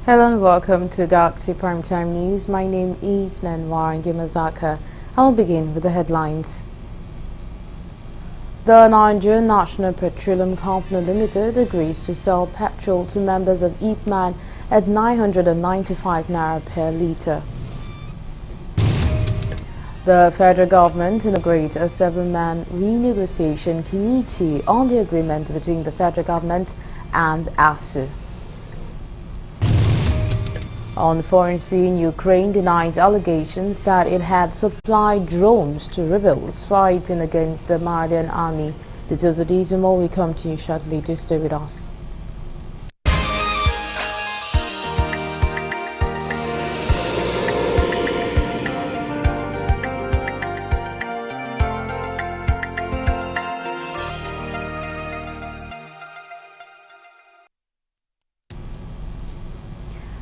Hello and welcome to Galaxy Primetime News. My name is Nanwar Ngimazaka. I'll begin with the headlines. The Nigerian National Petroleum Company Limited agrees to sell petrol to members of IPMAN at 995 naira per litre. The federal government inaugurates a 7-man renegotiation committee on the agreement between the federal government and ASU. On foreign scene, Ukraine denies allegations that it had supplied drones to rebels fighting against the Malian army. Details of these and more will come to you shortly. Do stay with us.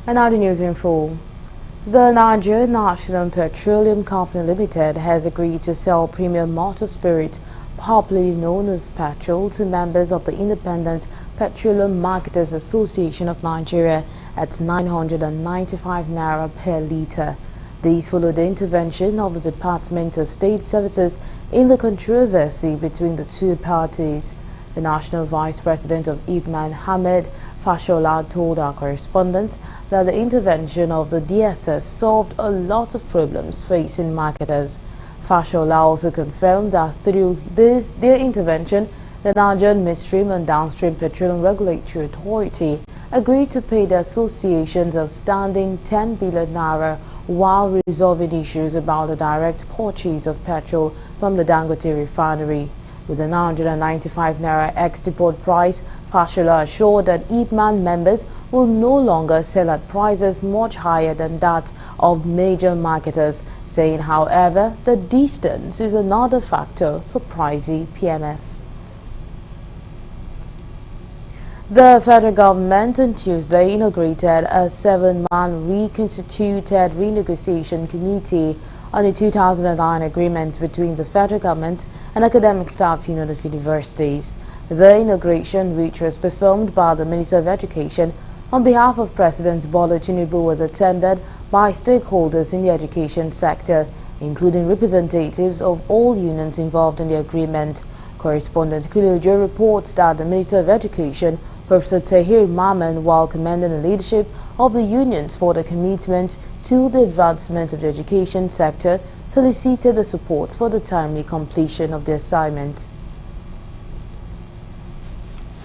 And now the news in full. The Nigerian National Petroleum Company Limited has agreed to sell premium motor spirit, popularly known as petrol, to members of the Independent Petroleum Marketers Association of Nigeria at 995 naira per litre. These follow the intervention of the Department of State Services in the controversy between the two parties. The National Vice President of IPMAN, Ahmed Fashola, told our correspondent that the intervention of the DSS solved a lot of problems facing marketers. Fashola also confirmed that through their intervention, the Nigerian Midstream and Downstream Petroleum Regulatory Authority agreed to pay the association's outstanding 10 billion naira while resolving issues about the direct purchase of petrol from the Dangote refinery. With the 995 naira ex-depot price, Fashola assured that IPMAN members will no longer sell at prices much higher than that of major marketers, saying, however, the distance is another factor for pricey PMS. The federal government on Tuesday inaugurated a 7-man reconstituted renegotiation committee on the 2009 agreement between the federal government and academic staff union of universities. The inauguration, which was performed by the Minister of Education on behalf of President Bola Tinubu, was attended by stakeholders in the education sector, including representatives of all unions involved in the agreement. Correspondent Kulojo reports that the Minister of Education, Professor Tahir Maman, while commending the leadership of the unions for the commitment to the advancement of the education sector, solicited the support for the timely completion of the assignment.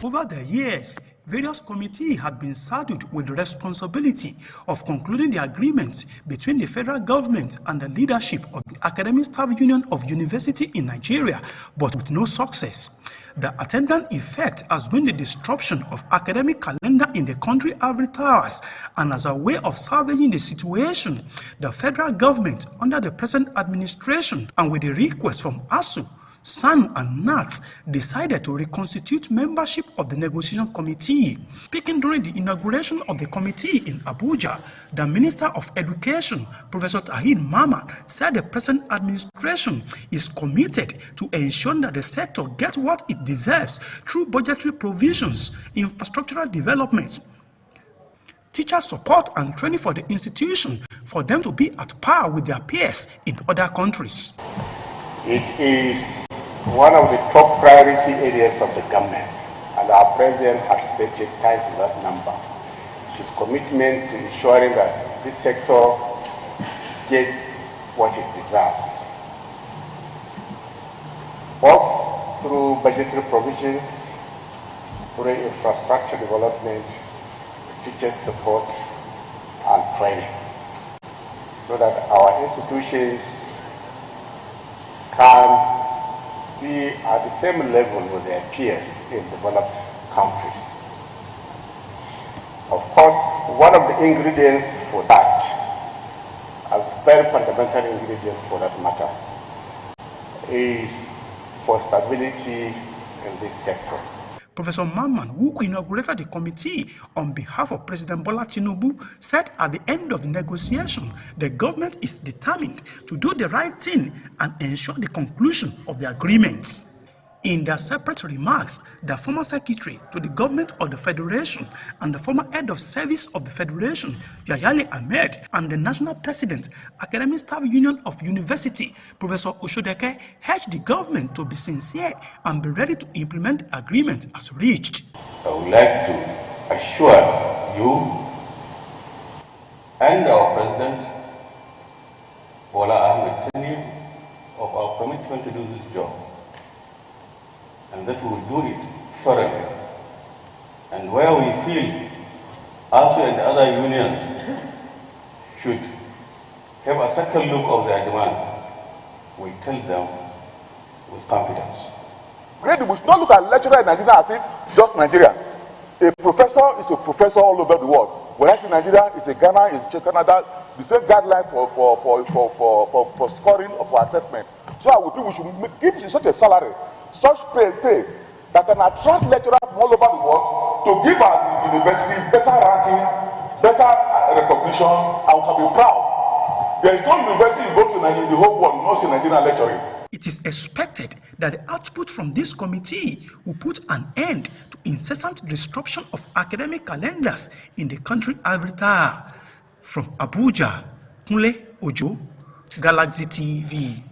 Over the years, various committees had been saddled with the responsibility of concluding the agreement between the federal government and the leadership of the Academic Staff Union of University in Nigeria, but with no success. The attendant effect has been the disruption of academic calendar in the country every hours, and as a way of salvaging the situation, the federal government under the present administration and with the request from ASU, SANU and NATS decided to reconstitute membership of the negotiation committee. Speaking during the inauguration of the committee in Abuja, the Minister of Education, Professor Tahir Maman, said the present administration is committed to ensuring that the sector gets what it deserves through budgetary provisions, infrastructural development, teacher support and training for the institution for them to be at par with their peers in other countries. It is one of the top priority areas of the government, and our president has stated time to that number. His commitment to ensuring that this sector gets what it deserves, both through budgetary provisions, through infrastructure development, teacher support, and training, so that our institutions can be at the same level with their peers in developed countries. Of course, one of the ingredients for that, a very fundamental ingredient for that matter, is for stability in this sector. Professor Maman, who inaugurated the committee on behalf of President Bola Tinubu, said at the end of the negotiation, the government is determined to do the right thing and ensure the conclusion of the agreements. In their separate remarks, the former secretary to the government of the Federation and the former head of service of the Federation, Yayale Ahmed, and the national president, Academic Staff Union of University, Professor Oshodeke, urged the government to be sincere and be ready to implement the agreement as reached. I would like to assure you and our President, Bola Ahmed Tinubu, of our commitment to do this job, and that we will do it thoroughly. And where we feel ASU and other unions should have a second look of their demands, we tell them with confidence. Really, we should not look at lecturer in Nigeria as if just Nigeria. A professor is a professor all over the world. Whereas in Nigeria, it's a Ghana, it's a Canada, the same guideline for scoring or for assessment. So I would think we should give such a salary, such pay that can attract lecturers from all over the world to give our university better ranking, better recognition, and we can be proud. There is no university you go to in the whole world you not see Nigerian lecturing. It is expected that the output from this committee will put an end to incessant disruption of academic calendars in the country Ivory. From Abuja, Kunle Ojo, Galaxy TV.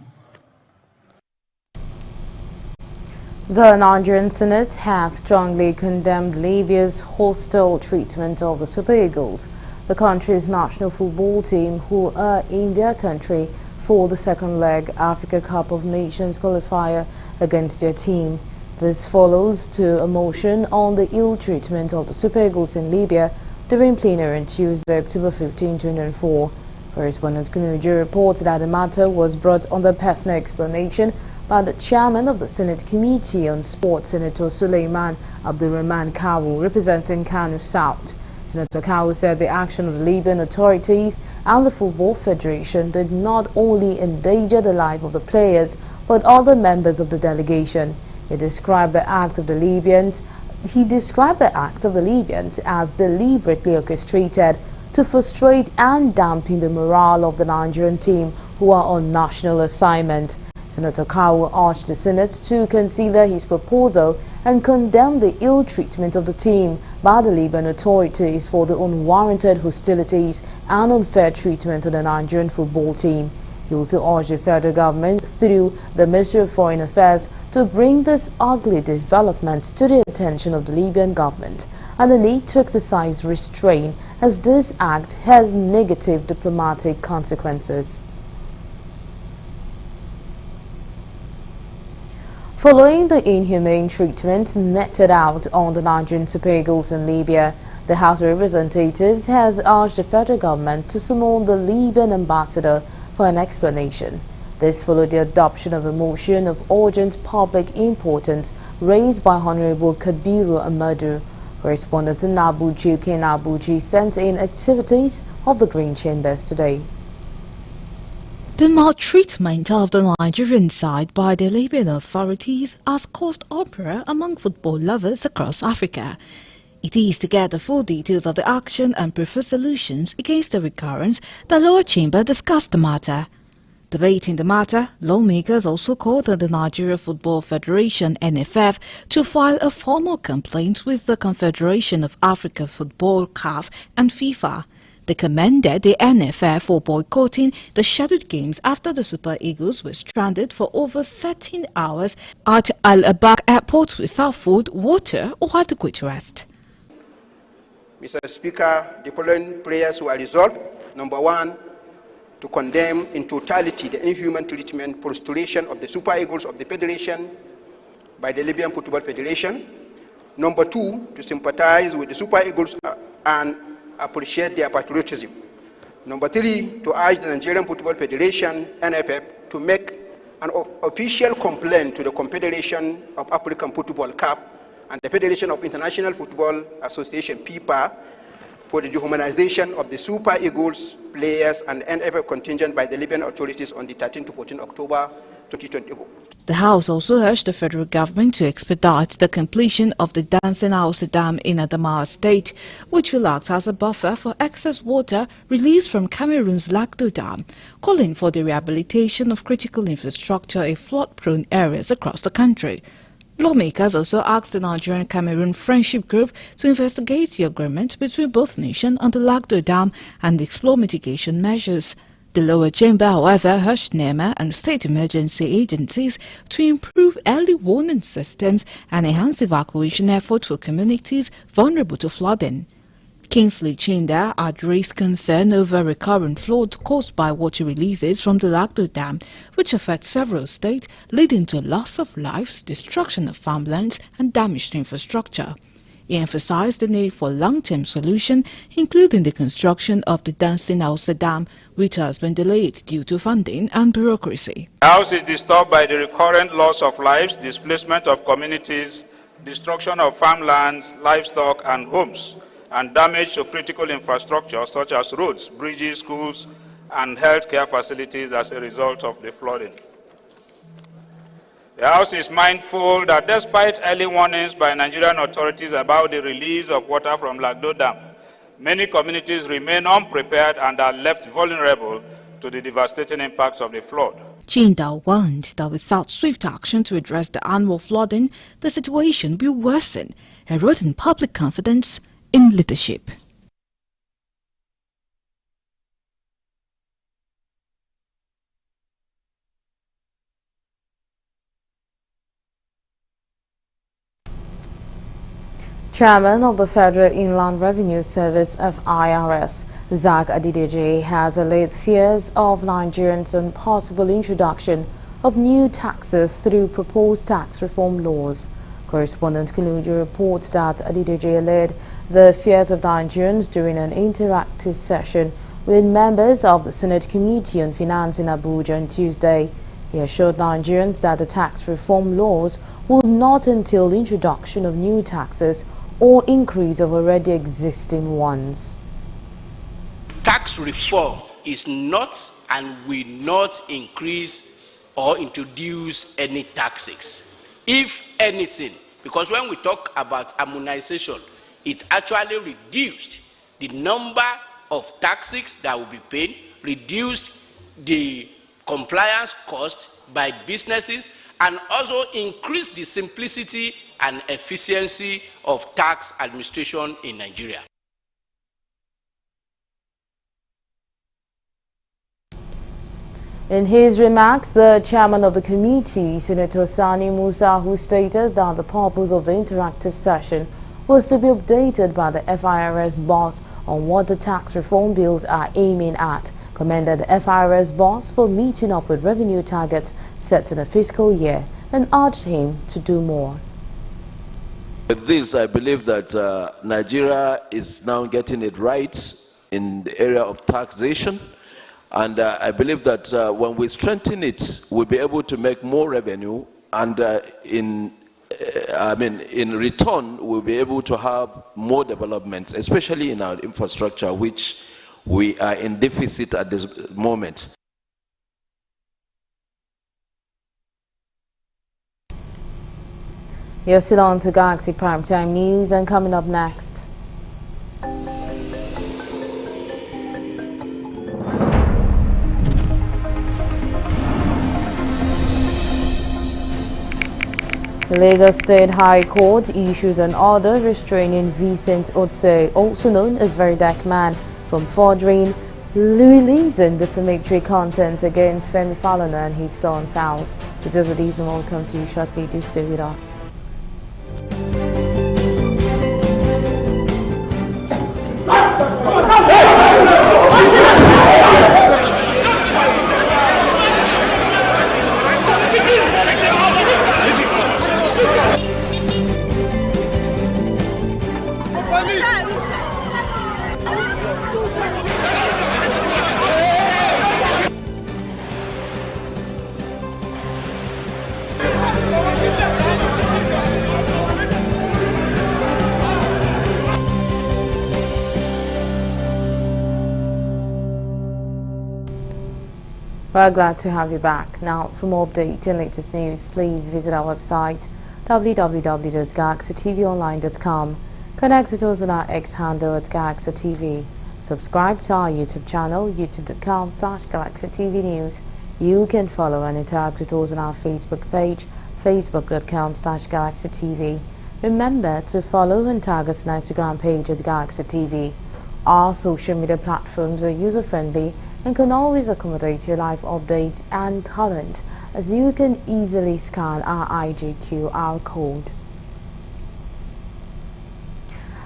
The Nigerian Senate has strongly condemned Libya's hostile treatment of the Super Eagles, the country's national football team, who are in their country for the second leg Africa Cup of Nations qualifier against their team. This follows to a motion on the ill treatment of the Super Eagles in Libya during plenary on Tuesday, October 15, 2004. Correspondent Kunuju reports that the matter was brought under personal explanation by the chairman of the Senate Committee on Sport, Senator Suleiman Abdulrahman Kawu, representing Kano South. Senator Kawu said the action of the Libyan authorities and the Football Federation did not only endanger the life of the players, but other members of the delegation. He described the act of the Libyans as deliberately orchestrated to frustrate and dampen the morale of the Nigerian team who are on national assignment. Senator Kawu urged the Senate to consider his proposal and condemn the ill treatment of the team by the Libyan authorities for the unwarranted hostilities and unfair treatment of the Nigerian football team. He also urged the federal government through the Ministry of Foreign Affairs to bring this ugly development to the attention of the Libyan government and the need to exercise restraint, as this act has negative diplomatic consequences. Following the inhumane treatment meted out on the Nigerian Super Eagles in Libya, the House of Representatives has urged the federal government to summon the Libyan ambassador for an explanation. This followed the adoption of a motion of urgent public importance raised by Honorable Kabiru Amadu. Correspondent in Abuja, Ken Abuji, sent in activities of the Green Chambers today. The maltreatment of the Nigerian side by the Libyan authorities has caused uproar among football lovers across Africa. It is to get the full details of the action and prefer solutions against the recurrence the lower chamber discussed the matter. Debating the matter, lawmakers also called on the Nigeria Football Federation (NFF) to file a formal complaint with the Confederation of Africa Football (CAF) and FIFA. They commended the NFF for boycotting the scheduled games after the Super Eagles were stranded for over 13 hours at Al-Abak Airport without food, water or adequate rest. Mr. Speaker, the following prayers were resolved. Number one, to condemn in totality the inhuman treatment, prostration of the Super Eagles of the Federation by the Libyan Football Federation. Number two, to sympathize with the Super Eagles and appreciate their patriotism. Number three, to urge the Nigerian Football Federation, NFF, to make an official complaint to the Confederation of African Football (CAF) and the Federation of International Football Association (FIFA) for the dehumanization of the Super Eagles players and NFF contingent by the Libyan authorities on the 13 to 14 October 2024. The House also urged the federal government to expedite the completion of the Dancing House Dam in Adamawa State, which will act as a buffer for excess water released from Cameroon's Lagdo Dam, calling for the rehabilitation of critical infrastructure in flood-prone areas across the country. Lawmakers also asked the Nigerian-Cameroon Friendship Group to investigate the agreement between both nations on the Lagdo Dam and explore mitigation measures. The lower chamber, however, urged NEMA and state emergency agencies to improve early warning systems and enhance evacuation efforts for communities vulnerable to flooding. Kingsley Chinda had raised concern over recurrent floods caused by water releases from the Lagdo Dam, which affect several states, leading to loss of lives, destruction of farmlands, and damaged infrastructure. He emphasized the need for long-term solution, including the construction of the Dancing House Dam, which has been delayed due to funding and bureaucracy. The house is disturbed by the recurrent loss of lives, displacement of communities, destruction of farmlands, livestock, and homes, and damage to critical infrastructure such as roads, bridges, schools, and healthcare facilities as a result of the flooding. The House is mindful that despite early warnings by Nigerian authorities about the release of water from Lagdo Dam, many communities remain unprepared and are left vulnerable to the devastating impacts of the flood. Chinda warned that without swift action to address the annual flooding, the situation will worsen, eroding public confidence in leadership. Chairman of the Federal Inland Revenue Service (FIRS), Zach Adedeji, has allayed fears of Nigerians on possible introduction of new taxes through proposed tax reform laws. Correspondent Kuluju reports that Adedeji allayed the fears of Nigerians during an interactive session with members of the Senate Committee on Finance in Abuja on Tuesday. He assured Nigerians that the tax reform laws will not entail introduction of new taxes or increase of already existing ones. Tax reform is not and will not increase or introduce any taxes. If anything, because when we talk about harmonization, it actually reduced the number of taxes that will be paid, reduced the compliance cost by businesses, and also increased the simplicity and efficiency of tax administration in Nigeria. In his remarks, the chairman of the committee, Senator Sani Musa, who stated that the purpose of the interactive session was to be updated by the FIRS boss on what the tax reform bills are aiming at, commended the FIRS boss for meeting up with revenue targets set in the fiscal year and urged him to do more. With this, I believe that Nigeria is now getting it right in the area of taxation. And I believe that when we strengthen it, we'll be able to make more revenue, and in return, we'll be able to have more developments, especially in our infrastructure, which we are in deficit at this moment. You're still on to Galaxy Primetime News, and coming up next. Lagos State High Court issues an order restraining Vincent Otse, also known as Veridac Man, from forging, releasing defamatory content against Femi Falana and his son Falz. Details of these and more come to you shortly. Do stay with us. We're glad to have you back. Now, for more updates and latest news, please visit our website www.galaxytvonline.com. Connect with us on our X handle at GalaxyTV. Subscribe to our YouTube channel, youtube.com/GalaxyTV News. You can follow and interact with us on our Facebook page, facebook.com/GalaxyTV. Remember to follow and tag us on our Instagram page at Galaxy TV. Our social media platforms are user-friendly and can always accommodate your live updates and current, as you can easily scan our IGQR code.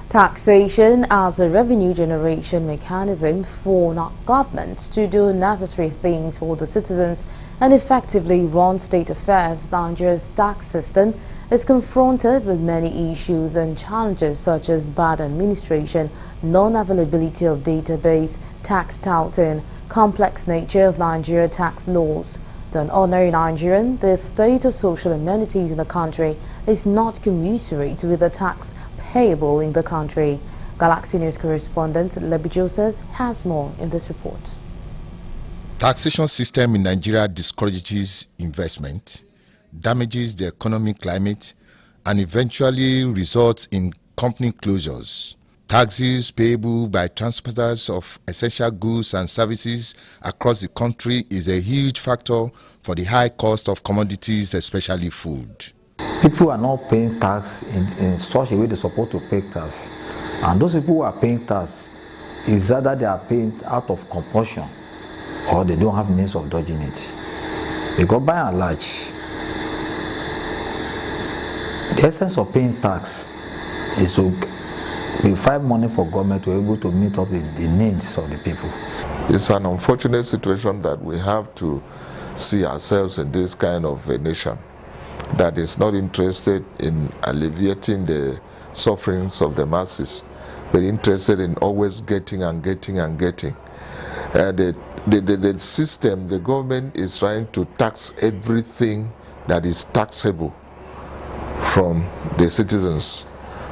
Taxation as a revenue generation mechanism for governments to do necessary things for the citizens and effectively run state affairs. Nigeria's tax system is confronted with many issues and challenges such as bad administration, non-availability of database, tax touting, complex nature of Nigeria tax laws. To an ordinary Nigerian, the state of social amenities in the country is not commensurate with the tax payable in the country. Galaxy News correspondent Lebi Joseph has more in this report. Taxation system in Nigeria discourages investment, damages the economic climate, and eventually results in company closures. Taxes payable by transporters of essential goods and services across the country is a huge factor for the high cost of commodities, especially food. People are not paying tax in such a way they're supposed to pay tax. And those people who are paying tax is either they are paying out of compulsion or they don't have means of dodging it. Because by and large, the essence of paying tax is to provide money for government to be able to meet up with the needs of the people. It's an unfortunate situation that we have to see ourselves in this kind of a nation that is not interested in alleviating the sufferings of the masses, but interested in always getting and getting and getting. The system, the government is trying to tax everything that is taxable from the citizens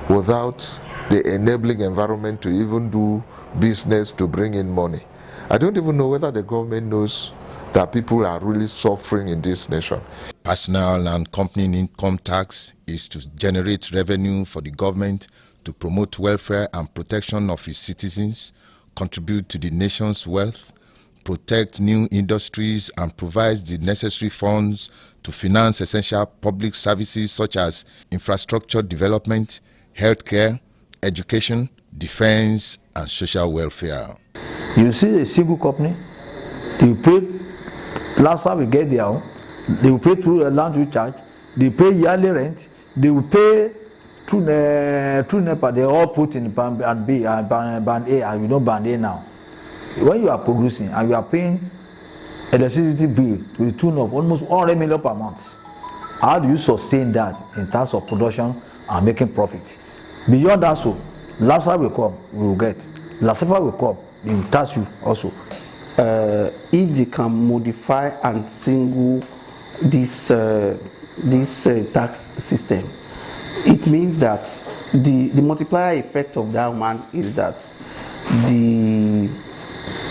without the enabling environment to even do business to bring in money. I don't even know whether the government knows that people are really suffering in this nation. Personal and company income tax is to generate revenue for the government to promote welfare and protection of its citizens, contribute to the nation's wealth, protect new industries, and provides the necessary funds to finance essential public services such as infrastructure development, healthcare, education, defense, and social welfare. You see a single company, they pay, last time we get their own, they will pay through a land recharge, they pay yearly rent, they will pay through NEPA, they all put in band B and band A, and you know band A now. When you are producing and you are paying electricity bill to the tune of almost 100 million per month, how do you sustain that in terms of production and making profit? Beyond that, so LASA will come, we will get. LASEFA will come, they will tax you also. If they can modify and single this tax system, it means that the multiplier effect of that one is that the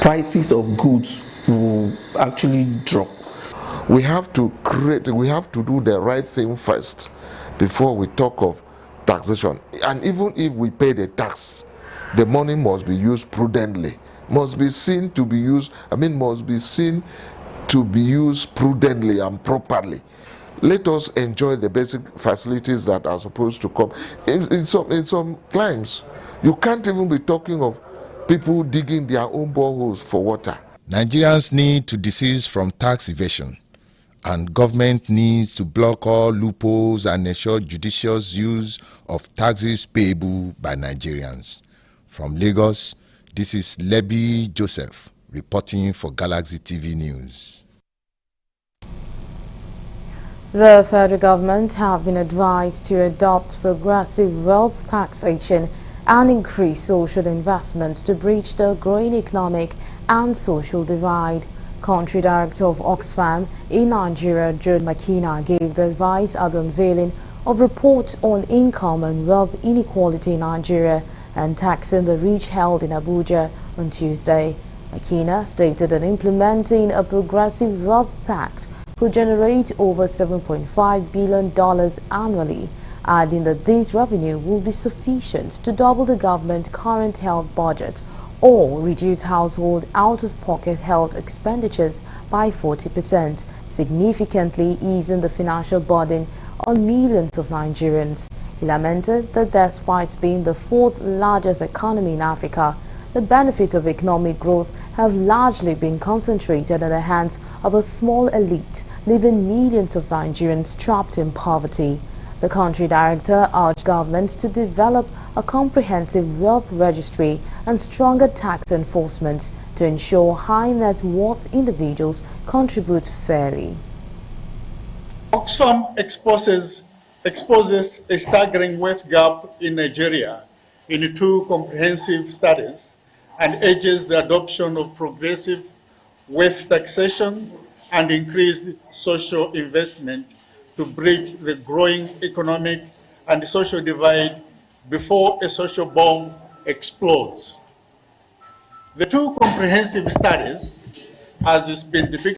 prices of goods will actually drop. We have to do the right thing first before we talk of taxation. And even if we pay the tax, the money must be used prudently, must be seen to be used prudently and properly. Let us enjoy the basic facilities that are supposed to come. In some climes, you can't even be talking of people digging their own boreholes for water. Nigerians need to desist from tax evasion, and government needs to block all loopholes and ensure judicious use of taxes payable by Nigerians. From Lagos, this is Lebi Joseph reporting for Galaxy TV News. The federal government have been advised to adopt progressive wealth taxation and increase social investments to bridge the growing economic and social divide. Country Director of Oxfam in Nigeria, Joe Makina, gave the advice at the unveiling of report on income and wealth inequality in Nigeria and taxing the rich held in Abuja on Tuesday. Makina stated that implementing a progressive wealth tax could generate over $7.5 billion annually, adding that this revenue will be sufficient to double the government's current health budget or reduce household out-of-pocket health expenditures by 40%, significantly easing the financial burden on millions of Nigerians. He lamented that despite being the fourth largest economy in Africa, the benefits of economic growth have largely been concentrated in the hands of a small elite, leaving millions of Nigerians trapped in poverty. The country director urged government to develop a comprehensive wealth registry and stronger tax enforcement to ensure high net worth individuals contribute fairly. Oxfam exposes a staggering wealth gap in Nigeria in two comprehensive studies and urges the adoption of progressive wealth taxation and increased social investment to bridge the growing economic and social divide before a social bomb explodes. The two comprehensive studies, as has been depicted,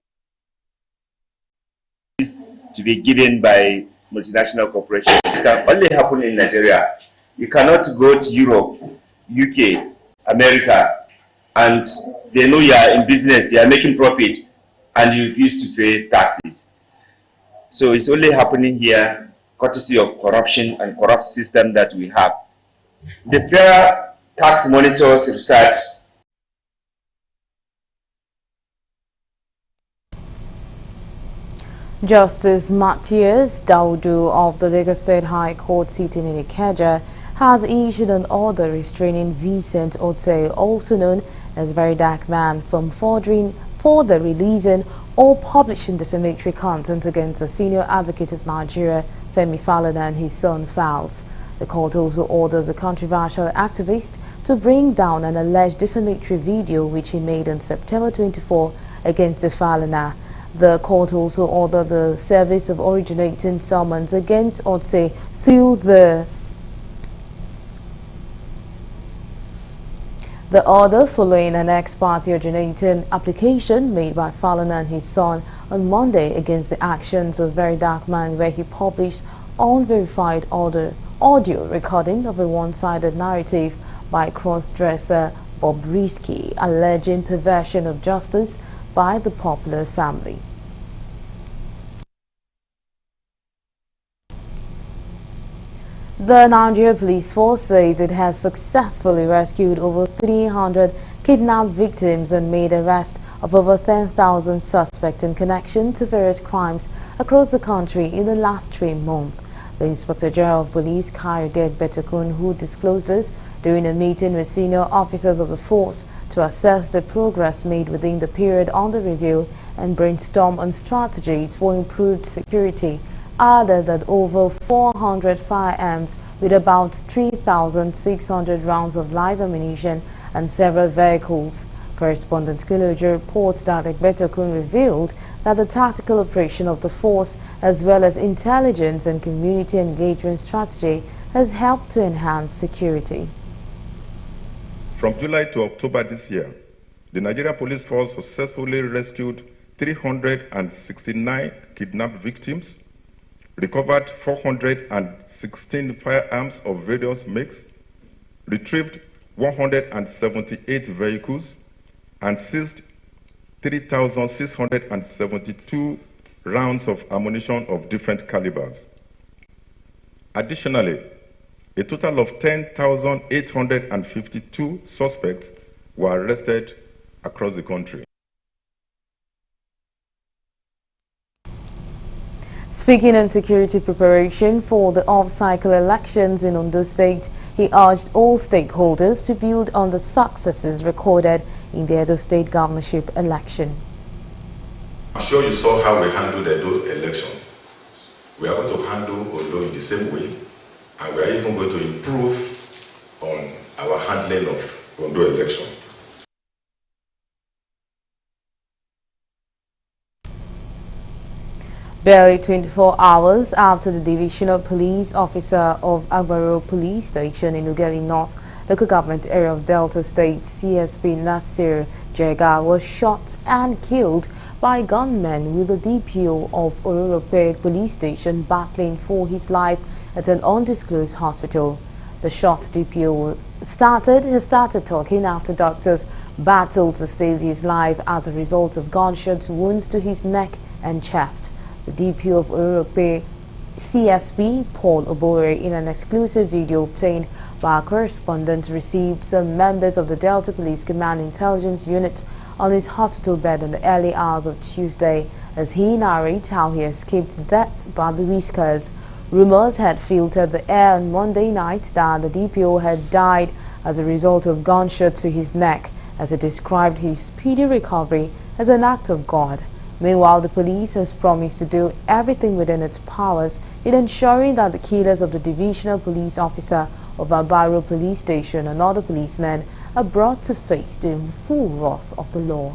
to be given by multinational corporations. It can only happen in Nigeria. You cannot go to Europe, UK, America, and they know you are in business, you are making profit, and you refuse to pay taxes. So it's only happening here, courtesy of corruption and corrupt system that we have. The Fair Tax Monitors research Justice Matthias Daudu of the Lagos State High Court sitting in Ikeja has issued an order restraining Vincent Otse, also known as Very Dark Man, from further releasing or publishing defamatory content against the senior advocate of Nigeria, Femi Falana, and his son Falz. The court also orders a controversial activist to bring down an alleged defamatory video which he made on September 24 against the Falana. The court also ordered the service of originating summons against Otse through the order following an ex-party originating application made by Falana and his son on Monday against the actions of Very Dark Man, where he published unverified audio recording of a one-sided narrative by cross-dresser Bobrisky alleging perversion of justice by the popular family. The Nigeria Police Force says it has successfully rescued over 300 kidnapped victims and made arrest of over 10,000 suspects in connection to various crimes across the country in the last 3 months. The Inspector General of Police, Kayode Betekun, who disclosed this during a meeting with senior officers of the force to assess the progress made within the period under review and brainstorm on strategies for improved security, added that over 400 firearms with about 3,600 rounds of live ammunition and several vehicles. Correspondent Kulojo reports that Betekun revealed that the tactical operation of the force, as well as intelligence and community engagement strategy, has helped to enhance security. From July to October this year, the Nigeria Police Force successfully rescued 369 kidnapped victims, recovered 416 firearms of various makes, retrieved 178 vehicles, and seized 3,672 rounds of ammunition of different calibers. Additionally, a total of 10,852 suspects were arrested across the country. Speaking on security preparation for the off-cycle elections in Ondo State, he urged all stakeholders to build on the successes recorded in the Edo State governorship election. I'm sure you saw how we handled the Edo election. We are going to handle Ondo in the same way, and we are even going to improve on our handling of Ondo election. Barely 24 hours after the divisional police officer of Agbaro Police Station in Ughelli North, local government area of Delta State, CSP Nasir Jega, was shot and killed by gunmen with the DPO of Ororope Police Station battling for his life at an undisclosed hospital. The shot DPO started talking after doctors battled to save his life as a result of gunshot wounds to his neck and chest. The DPO of Ororope CSP Paul Obore, in an exclusive video obtained by our correspondent, received some members of the Delta Police Command Intelligence Unit on his hospital bed in the early hours of Tuesday, as he narrates how he escaped death by the whiskers. Rumors had filtered the air on Monday night that the DPO had died as a result of gunshot to his neck, as he described his speedy recovery as an act of God. Meanwhile, the police has promised to do everything within its powers in ensuring that the killers of the divisional police officer of Abaro Police Station and other policemen are brought to face the full wrath of the law.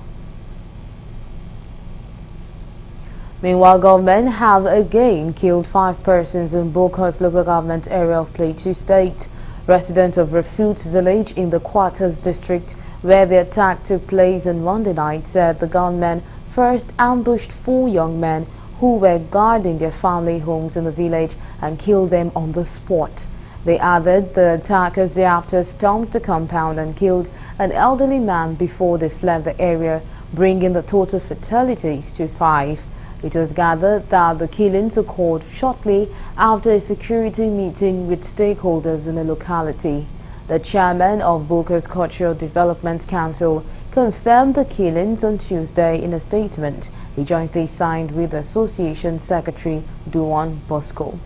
Meanwhile, government have again killed 5 persons in Bokhos local government area of Plateau State. Residents of Refute village in the Quarters district, where the attack took place on Monday night, said the gunmen first ambushed 4 young men who were guarding their family homes in the village and killed them on the spot. They added the attackers thereafter stormed the compound and killed an elderly man before they fled the area, bringing the total fatalities to 5. It was gathered that the killings occurred shortly after a security meeting with stakeholders in the locality. The chairman of Bokhos Cultural Development Council confirmed the killings on Tuesday in a statement he jointly signed with the Association Secretary Duan Bosco.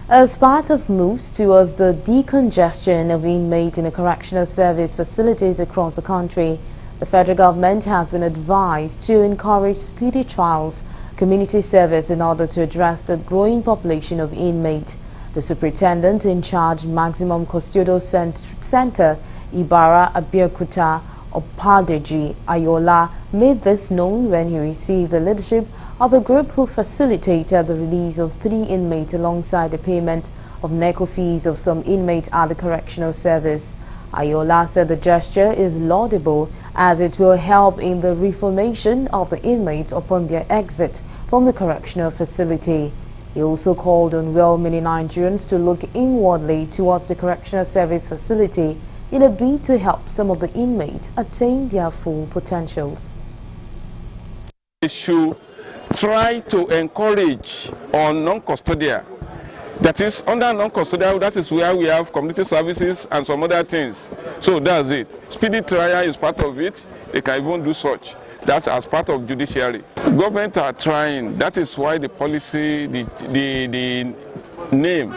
As part of moves towards the decongestion of inmates in the correctional service facilities across the country, the federal government has been advised to encourage speedy trials, community service in order to address the growing population of inmates. The superintendent in charge, Maximum Custodial Center, Ibara Abiyakuta Opadeji Ayola, made this known when he received the leadership of a group who facilitated the release of 3 inmates alongside the payment of NECO fees of some inmates at the correctional service. Ayola said the gesture is laudable as it will help in the reformation of the inmates upon their exit from the correctional facility. He also called on well-meaning Nigerians to look inwardly towards the correctional service facility in a bid to help some of the inmates attain their full potentials. We should try to encourage on non-custodial. That is, under non-custodial, that is where we have community services and some other things. So that's it. Speedy trial is part of it. They can even do such. That's as part of judiciary. Government are trying. That is why the policy, the name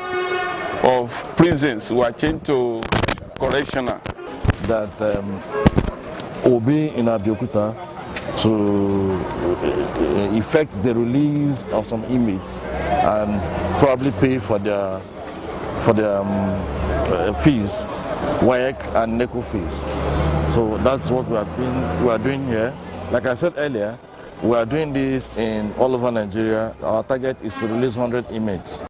of prisons were changed to correctional. That will be in Abeokuta to effect the release of some inmates and probably pay for their fees, WAEC and NECO fees. So that's what we are doing here. Like I said earlier, we are doing this in all over Nigeria. Our target is to release 100 inmates.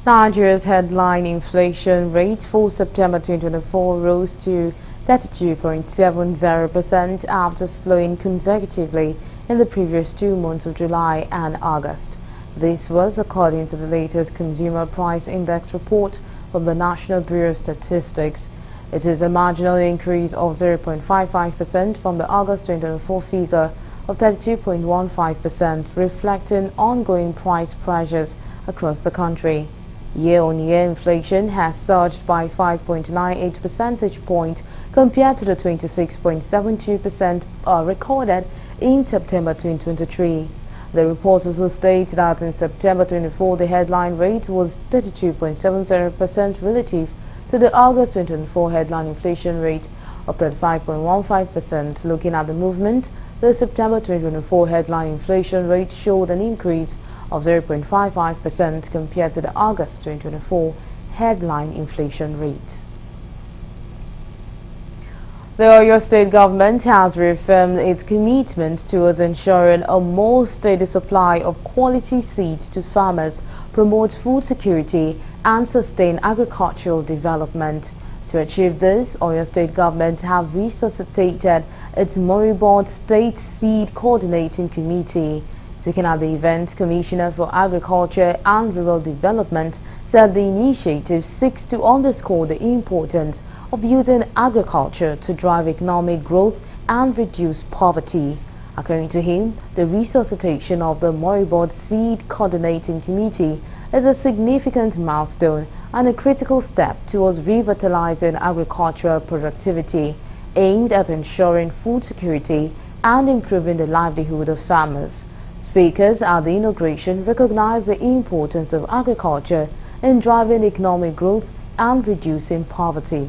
Nigeria's headline inflation rate for September 2024 rose to 32.70% after slowing consecutively in the previous 2 months of July and August. This was according to the latest Consumer Price Index report from the National Bureau of Statistics. It is a marginal increase of 0.55% from the August 2024 figure of 32.15%, reflecting ongoing price pressures across the country. Year-on-year inflation has surged by 5.98 percentage points compared to the 26.72% recorded in September 2023. The report also states that in September 2024, the headline rate was 32.70% relative to the August 2024 headline inflation rate of 35.15%. Looking at the movement, the September 2024 headline inflation rate showed an increase of 0.55% compared to the August 2024 headline inflation rate. The Oyo State government has reaffirmed its commitment towards ensuring a more steady supply of quality seeds to farmers, promote food security, and sustain agricultural development. To achieve this, Oyo State government have resuscitated its moribund State Seed Coordinating Committee. Speaking at the event, Commissioner for Agriculture and Rural Development, said the initiative seeks to underscore the importance of using agriculture to drive economic growth and reduce poverty. According to him, the resuscitation of the Moribond Seed Coordinating Committee is a significant milestone and a critical step towards revitalizing agricultural productivity, aimed at ensuring food security and improving the livelihood of farmers. Speakers at the inauguration recognized the importance of agriculture in driving economic growth and reducing poverty.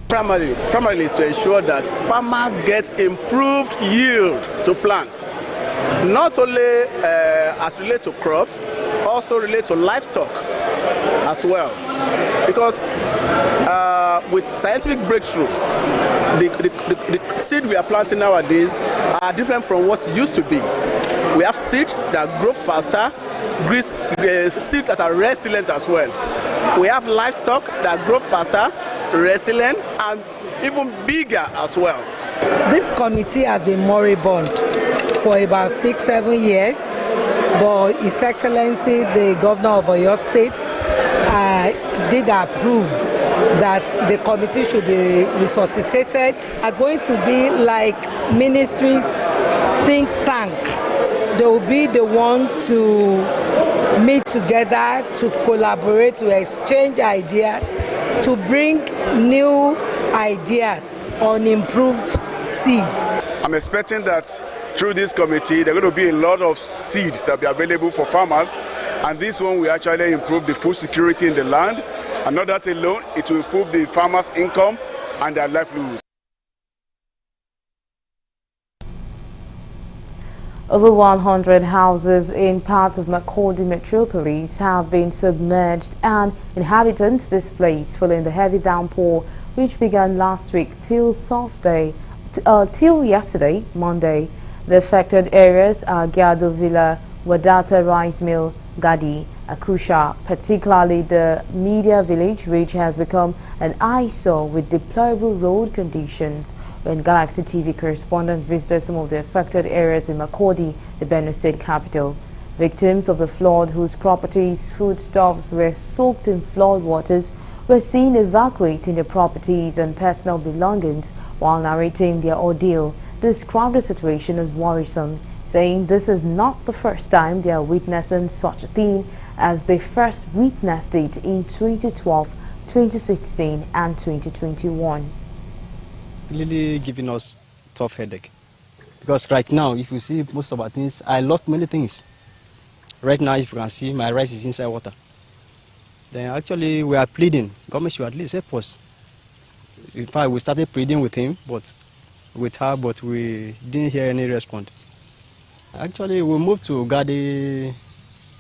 Primarily is to ensure that farmers get improved yield to plants, not only as related to crops, also related to livestock as well. Because with scientific breakthrough, the seed we are planting nowadays are different from what used to be. We have seeds that grow faster, seeds that are resilient as well. We have livestock that grow faster, resilient, and even bigger as well. This committee has been moribund for about 6-7 years, but His Excellency, the Governor of Oyo State, did approve that the committee should be resuscitated. Are going to be like ministries think tank. They will be the one to meet together, to collaborate, to exchange ideas, to bring new ideas on improved seeds. I'm expecting that through this committee, there are going to be a lot of seeds that will be available for farmers, and this one will actually improve the food security in the land, and not that alone, it will improve the farmers' income and their livelihoods. Over 100 houses in parts of Makurdi metropolis have been submerged and inhabitants displaced following the heavy downpour which began last week till yesterday, Monday. The affected areas are Gyado Villa, Wadata Rice Mill, Gadi, Akusha, particularly the Media Village, which has become an eyesore with deplorable road conditions. When Galaxy TV correspondent visited some of the affected areas in Makurdi, the Benue State capital. Victims of the flood whose properties, foodstuffs were soaked in flood waters were seen evacuating their properties and personal belongings while narrating their ordeal, described the situation as worrisome, saying this is not the first time they are witnessing such a thing, as they first witnessed it in 2012, 2016 and 2021. Really giving us tough headache, because right now, if you see most of our things, I lost many things. Right now, if you can see, my rice is inside water. Then actually we are pleading, government should at least help us. In fact, we started pleading with him, but we didn't hear any response. Actually, we moved to Gadi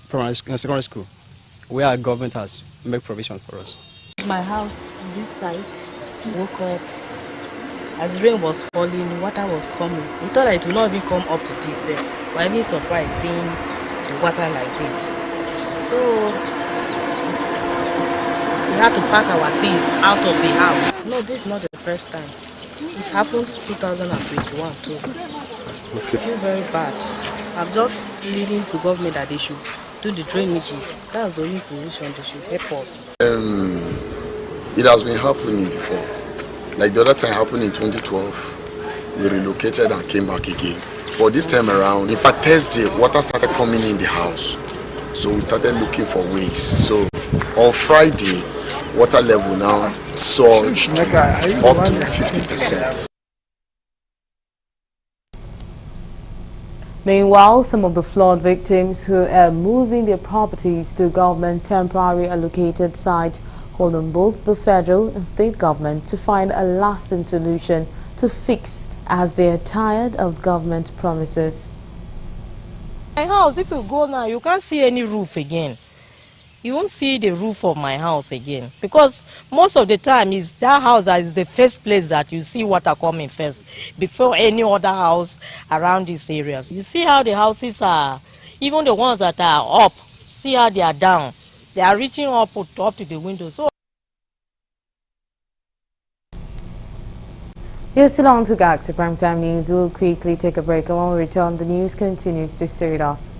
Secondary School, where our government has made provision for us. My house, this side, woke up. As rain was falling, water was coming. We thought that it would not even come up to this. We were even surprised seeing the water like this. So we had to pack our things out of the house. No, this is not the first time. It happens 2021 too. Okay. I feel very bad. I'm just pleading to government that they should do the drainages. That's the only solution. They should help us. It has been happening before. Like the other time happened in 2012, we relocated and came back again. For this time around, in fact, Thursday, water started coming in the house. So we started looking for ways. So on Friday, water level now surged up to 50%. Meanwhile, some of the flood victims who are moving their properties to government temporarily allocated sites called on both the federal and state government to find a lasting solution to fix, as they are tired of government promises. My house, if you go now, you can't see any roof again. You won't see the roof of my house again, because most of the time is that house that is the first place that you see water coming first before any other house around these areas. You see how the houses are, even the ones that are up, see how they are down. They are reaching up to the window. So you're still on to Galaxy Primetime News. We'll quickly take a break, and when we return, the news continues. To stay with us.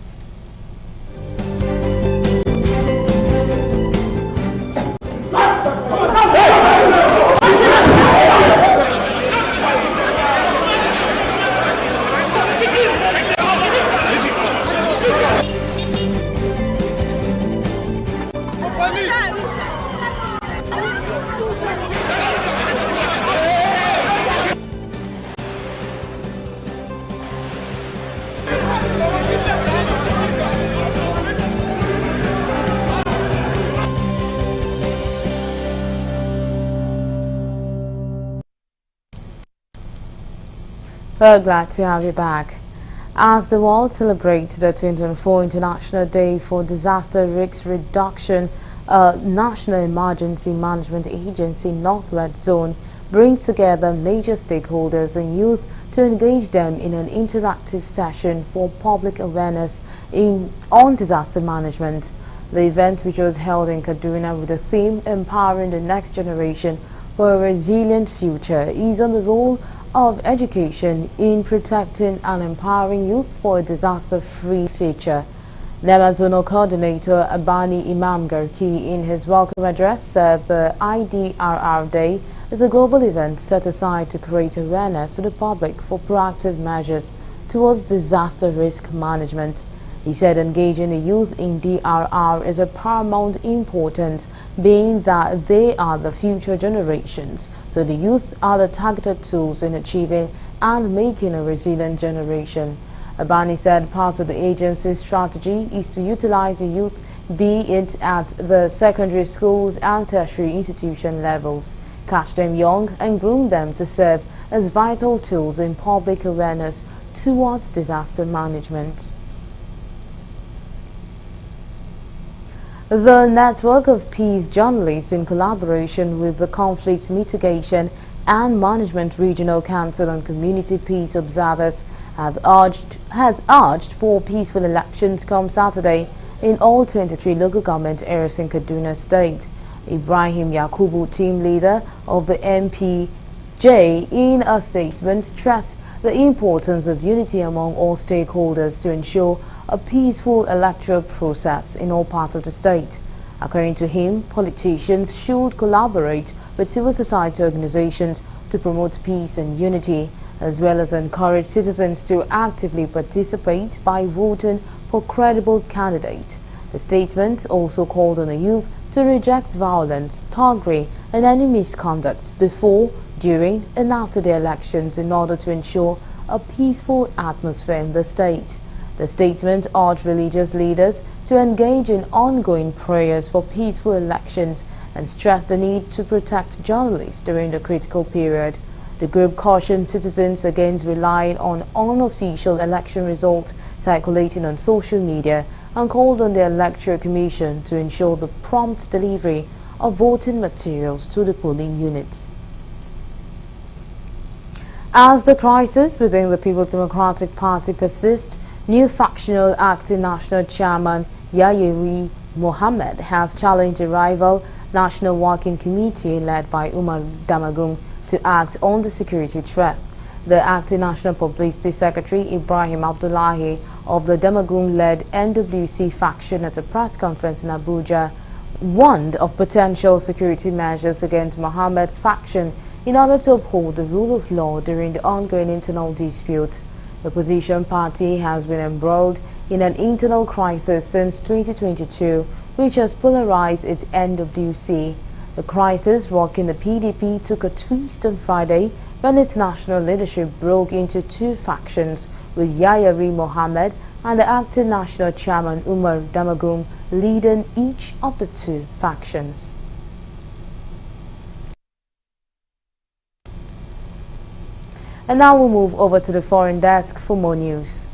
We're glad to have you back. As the world celebrates the 2024 International Day for Disaster Risk Reduction, a National Emergency Management Agency Northwest Zone brings together major stakeholders and youth to engage them in an interactive session for public awareness on disaster management. The event, which was held in Kaduna with the theme Empowering the Next Generation for a Resilient Future, is on the role of education in protecting and empowering youth for a disaster-free future. NEMA Zonal Coordinator Abani Imam Garki, in his welcome address, said the IDRR Day is a global event set aside to create awareness to the public for proactive measures towards disaster risk management. He said engaging the youth in DRR is of paramount importance, being that they are the future generations, so the youth are the targeted tools in achieving and making a resilient generation. Abani said part of the agency's strategy is to utilize the youth, be it at the secondary schools and tertiary institution levels, catch them young and groom them to serve as vital tools in public awareness towards disaster management. The Network of Peace Journalists, in collaboration with the Conflict Mitigation and Management Regional Council on Community Peace Observers, has urged for peaceful elections come Saturday in all 23 local government areas in Kaduna State. Ibrahim Yakubu, team leader of the MPJ, in a statement stressed the importance of unity among all stakeholders to ensure a peaceful electoral process in all parts of the state. According to him, politicians should collaborate with civil society organizations to promote peace and unity, as well as encourage citizens to actively participate by voting for credible candidates. The statement also called on the youth to reject violence, thuggery, and any misconduct before, during, and after the elections in order to ensure a peaceful atmosphere in the state. The statement urged religious leaders to engage in ongoing prayers for peaceful elections and stressed the need to protect journalists during the critical period. The group cautioned citizens against relying on unofficial election results circulating on social media and called on the Electoral Commission to ensure the prompt delivery of voting materials to the polling units. As the crisis within the People's Democratic Party persists, new factional acting national chairman Yayeri Mohammed has challenged the rival National Working Committee led by Umar Damagum to act on the security threat. The acting National Publicity Secretary Ibrahim Abdullahi of the Damagum-led NWC faction at a press conference in Abuja warned of potential security measures against Mohammed's faction in order to uphold the rule of law during the ongoing internal dispute. The opposition party has been embroiled in an internal crisis since 2022, which has polarized its NWC. The crisis rocking the PDP took a twist on Friday when its national leadership broke into two factions, with Yayeri Mohammed and the acting national chairman Umar Damagum leading each of the two factions. And now we'll move over to the foreign desk for more news.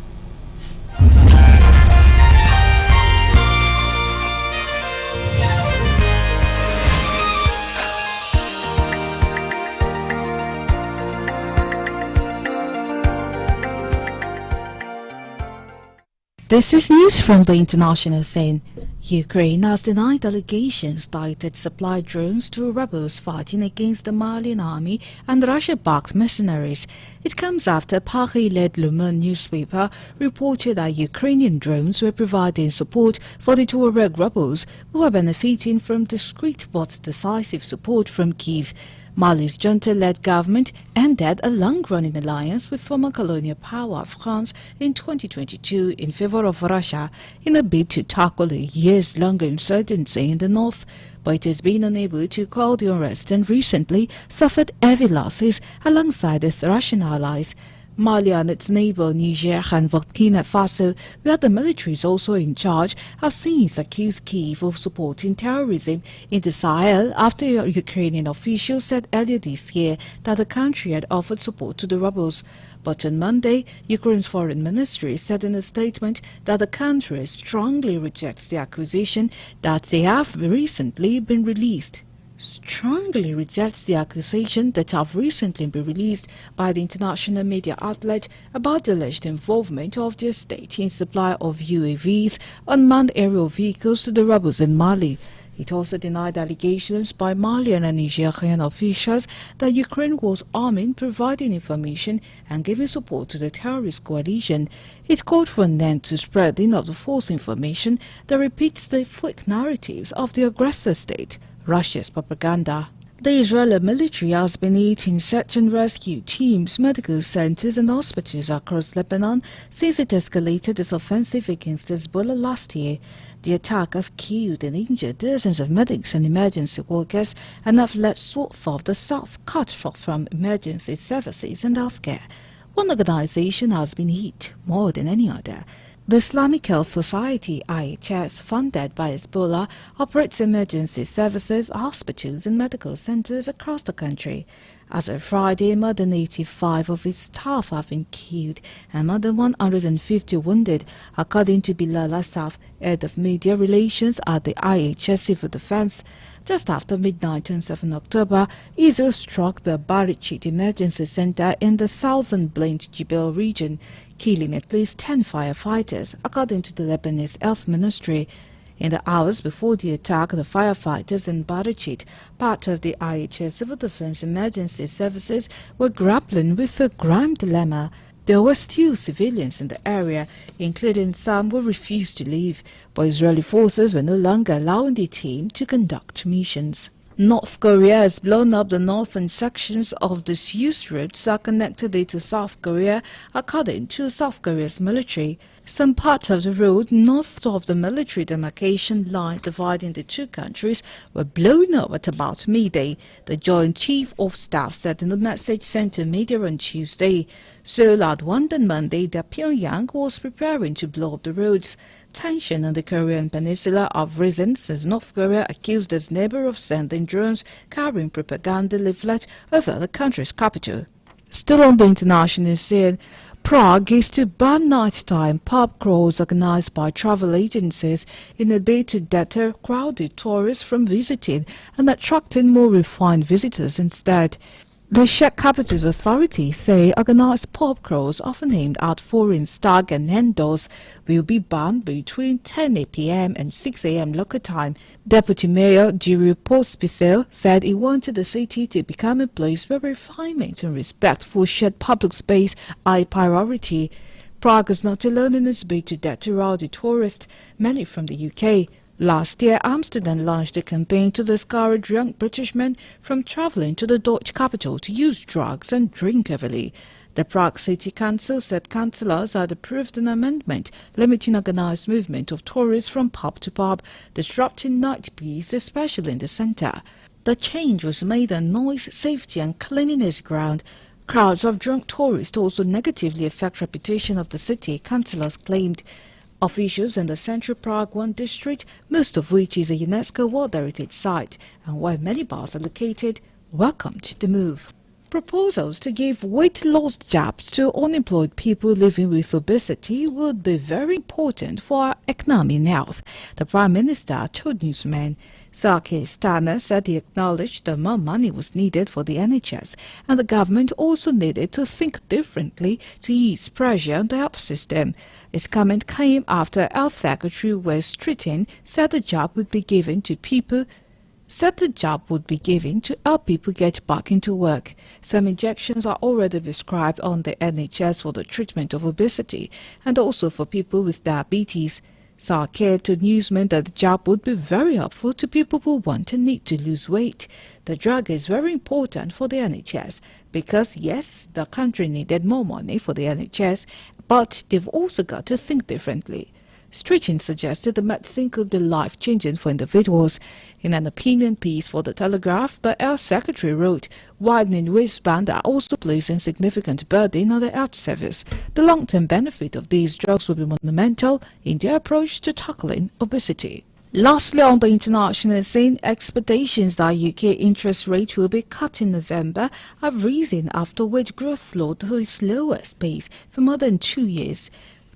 This is news from the international scene. Ukraine has denied allegations that it had supplied drones to rebels fighting against the Malian army and Russia-backed mercenaries. It comes after Paris-led Le Monde newspaper reported that Ukrainian drones were providing support for the Tuareg rebels who are benefiting from discreet but decisive support from Kyiv. Mali's junta-led government ended a long-running alliance with former colonial power France in 2022 in favor of Russia in a bid to tackle a years-long insurgency in the north, but it has been unable to quell the unrest and recently suffered heavy losses alongside its Russian allies. Mali and its neighbor Niger and Burkina Faso, where the military is also in charge, have since accused Kyiv of supporting terrorism in the Sahel after Ukrainian officials said earlier this year that the country had offered support to the rebels. But on Monday, Ukraine's foreign ministry said in a statement that the country strongly rejects the accusation that they have recently been released. Strongly rejects the accusation that have recently been released by the international media outlet about the alleged involvement of their state in supply of UAVs, unmanned aerial vehicles to the rebels in Mali. It also denied allegations by Malian and Nigerian officials that Ukraine was arming, providing information and giving support to the terrorist coalition. It called for an end to spreading of the false information that repeats the fake narratives of the aggressor state, Russia's propaganda. The Israeli military has been hitting search and rescue teams, medical centers and hospitals across Lebanon since it escalated its offensive against Hezbollah last year. The attack have killed and injured dozens of medics and emergency workers and have left swaths of the south cut off from emergency services and healthcare. One organization has been hit more than any other. The Islamic Health Society, IHS, funded by Hezbollah, operates emergency services, hospitals and medical centers across the country. As of Friday, more than 85 of its staff have been killed and more than 150 wounded, according to Bilal Assaf, head of media relations at the IHS Civil Defense. Just after midnight on 7 October, Israel struck the Barichit Emergency Center in the southern Beit Jibel region, killing at least 10 firefighters, according to the Lebanese Health Ministry. In the hours before the attack, the firefighters in Barichit, part of the IHS Civil Defense Emergency Services, were grappling with a grim dilemma. There were still civilians in the area, including some who refused to leave, but Israeli forces were no longer allowing the team to conduct missions. North Korea has blown up the northern sections of the Suez roads that connected it to South Korea, according to South Korea's military. Some parts of the road north of the military demarcation line dividing the two countries were blown up at about midday, the Joint Chief of Staff said in a message sent to media on Tuesday. Seoul had warned on Monday that Pyongyang was preparing to blow up the roads. Tension on the Korean peninsula have risen since North Korea accused its neighbor of sending drones carrying propaganda leaflets over the country's capital. Still on the international scene, Prague is to ban nighttime pub crawls organized by travel agencies in a bid to deter crowded tourists from visiting and attracting more refined visitors instead. The Czech capital's authorities say organized pub crawls, often aimed at foreign stag and hen dogs, will be banned between 10 p.m. and 6 a.m. local time. Deputy Mayor Jiri Pospisil said he wanted the city to become a place where refinement and respect for shared public space are a priority. Prague is not alone in its bid to deter rowdy tourists, many from the UK. Last year, Amsterdam launched a campaign to discourage young British men from travelling to the Dutch capital to use drugs and drink heavily. The Prague City Council said councillors had approved an amendment limiting organised movement of tourists from pub to pub, disrupting night peace, especially in the centre. The change was made on noise, safety and cleanliness ground. Crowds of drunk tourists also negatively affect reputation of the city, councillors claimed. Officials in the central Prague 1 district, most of which is a UNESCO World Heritage Site, and where many bars are located, welcomed the move. Proposals to give weight loss jabs to unemployed people living with obesity would be very important for our economy and health, the Prime Minister told newsmen. Sir Keir Starmer said he acknowledged that more money was needed for the NHS and the government also needed to think differently to ease pressure on the health system. His comment came after Health Secretary Wes Streeting said the job would be given to help people get back into work. Some injections are already prescribed on the NHS for the treatment of obesity and also for people with diabetes. Sir Keir told newsmen that the jab would be very helpful to people who want and need to lose weight. The drug is very important for the NHS because, yes, the country needed more money for the NHS, but they've also got to think differently. Stretching suggested the medicine could be life-changing for individuals. In an opinion piece for The Telegraph, the Health Secretary wrote, widening waistband are also placing significant burden on the health service. The long-term benefit of these drugs will be monumental in their approach to tackling obesity. Lastly, on the international scene, expectations that UK interest rate will be cut in November have risen after wage growth slowed to its lowest pace for more than 2 years.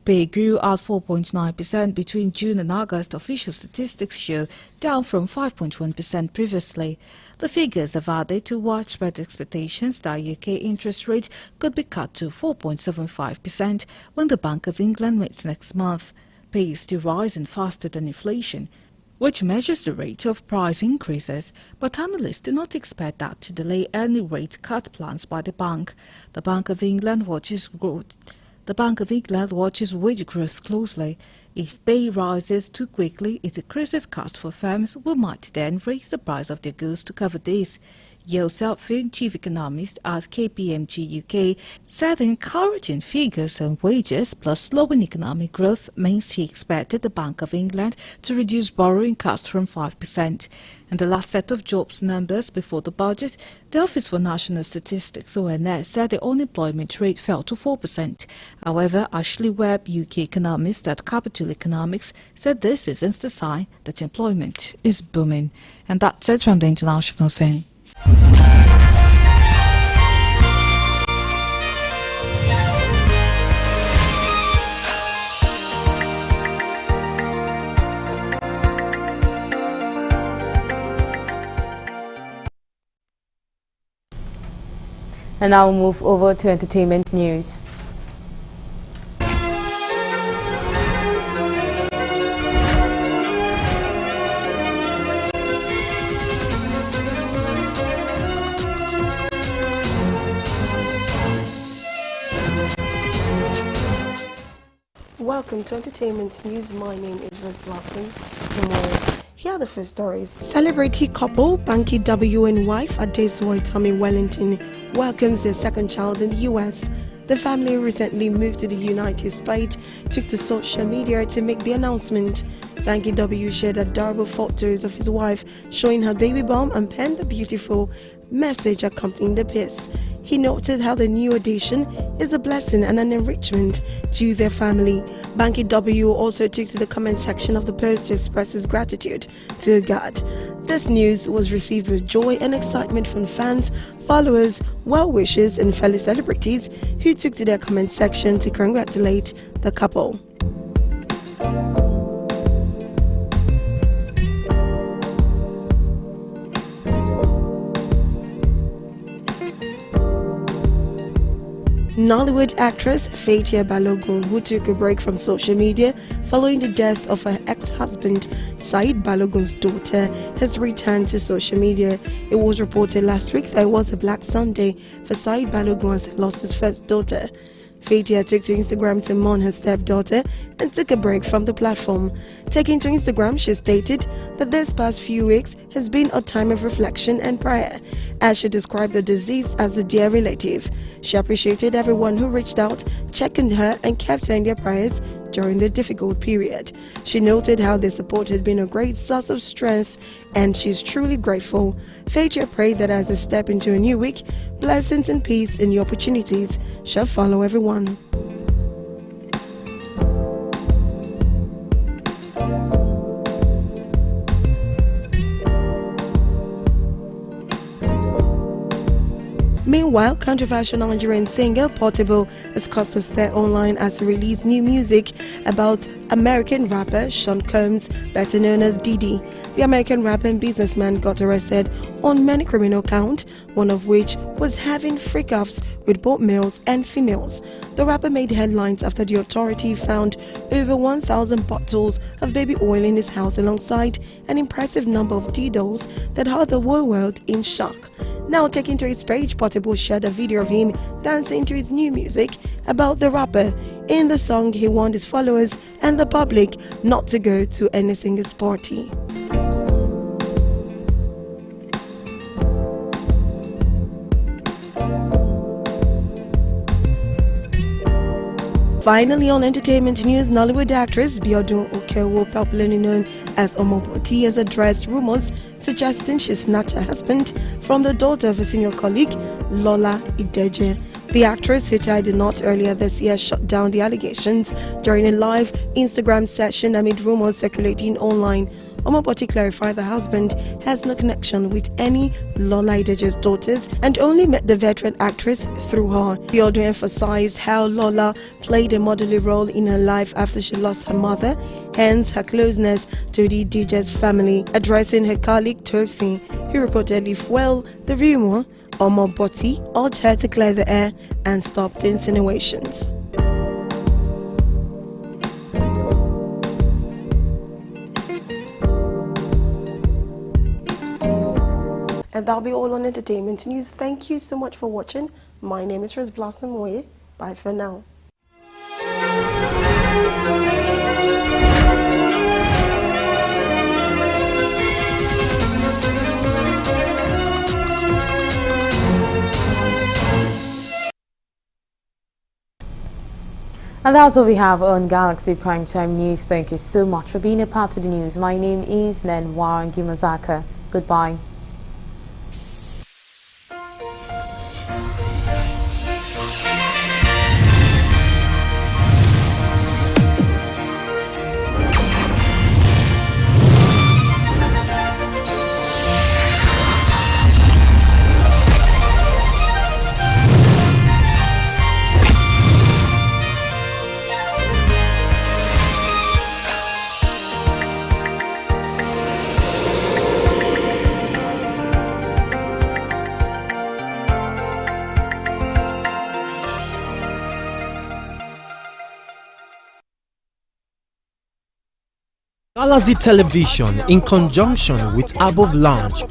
Pay grew at 4.9% between June and August, official statistics show, down from 5.1% previously. The figures have added to widespread expectations that UK interest rate could be cut to 4.75% when the Bank of England meets next month. Pay is still rising faster than inflation, which measures the rate of price increases, but analysts do not expect that to delay any rate cut plans by the bank. The Bank of England watches wage growth closely. If pay rises too quickly, it increases cost for firms who might then raise the price of their goods to cover this. Yale Selfie, chief economist at KPMG UK, said the encouraging figures on wages plus slowing economic growth means he expected the Bank of England to reduce borrowing costs from 5%. In the last set of jobs numbers before the budget, the Office for National Statistics (ONS) said the unemployment rate fell to 4%. However, Ashley Webb, UK economist at Capital Economics, said this isn't the sign that employment is booming. And that's it from the international scene. And now we'll move over to entertainment news. Welcome to Entertainment News. My name is Rose Blossom. Here are the first stories. Celebrity couple Banky W and wife Adesuwa Tommy Wellington welcomes their second child in the US. The family recently moved to the United States, took to social media to make the announcement. Banky W shared adorable photos of his wife showing her baby bump and penned a beautiful message accompanying the piece. He noted how the new addition is a blessing and an enrichment to their family. Banky W also took to the comment section of the post to express his gratitude to God. This news was received with joy and excitement from fans, followers, well-wishers and fellow celebrities who took to their comment section to congratulate the couple. Nollywood actress Fathia Balogun, who took a break from social media following the death of her ex-husband Said Balogun's daughter, has returned to social media. It was reported last week that it was a Black Sunday for Said Balogun as he lost his first daughter. Fathia took to Instagram to mourn her stepdaughter and took a break from the platform. Taking to Instagram, she stated that this past few weeks has been a time of reflection and prayer, as she described the deceased as a dear relative. She appreciated everyone who reached out, checked on her and kept her in their prayers during the difficult period. She noted how their support had been a great source of strength and she's truly grateful. Fathia prayed that as they step into a new week, blessings and peace and new opportunities shall follow everyone. Meanwhile, controversial Nigerian singer Portable has caused a stir online as he released new music about American rapper Sean Combs, better known as Diddy. The American rapper and businessman got arrested on many criminal counts, one of which was having freak-offs with both males and females. The rapper made headlines after the authority found over 1,000 bottles of baby oil in his house alongside an impressive number of dildos that had the whole world in shock. Now taking to his page, Portable shared a video of him dancing to his new music about the rapper. In the song, he warned his followers and the public not to go to any singer's party. Finally, on entertainment news, Nollywood actress Biodun Okewo, popularly known as Omoboti, has addressed rumors suggesting she snatched her husband from the daughter of a senior colleague, Lola Ideje. The actress, who tied a knot earlier this year, shut down the allegations during a live Instagram session amid rumors circulating online. Omoboti clarified the husband has no connection with any Lola Ideje's daughters and only met the veteran actress through her. The audio emphasized how Lola played a motherly role in her life after she lost her mother, hence her closeness to the Ideje's family. Addressing her colleague Tosin, who reportedly fueled the rumor, Omoboti urged her to clear the air and stop the insinuations. And that'll be all on entertainment news. Thank you so much for watching. My name is Rose Blossom Way. Bye for now. And that's all we have on Galaxy Primetime News. Thank you so much for being a part of the news. My name is Nenwa Ngimazaka. Goodbye. Galaxy Television, in conjunction with Above Lounge,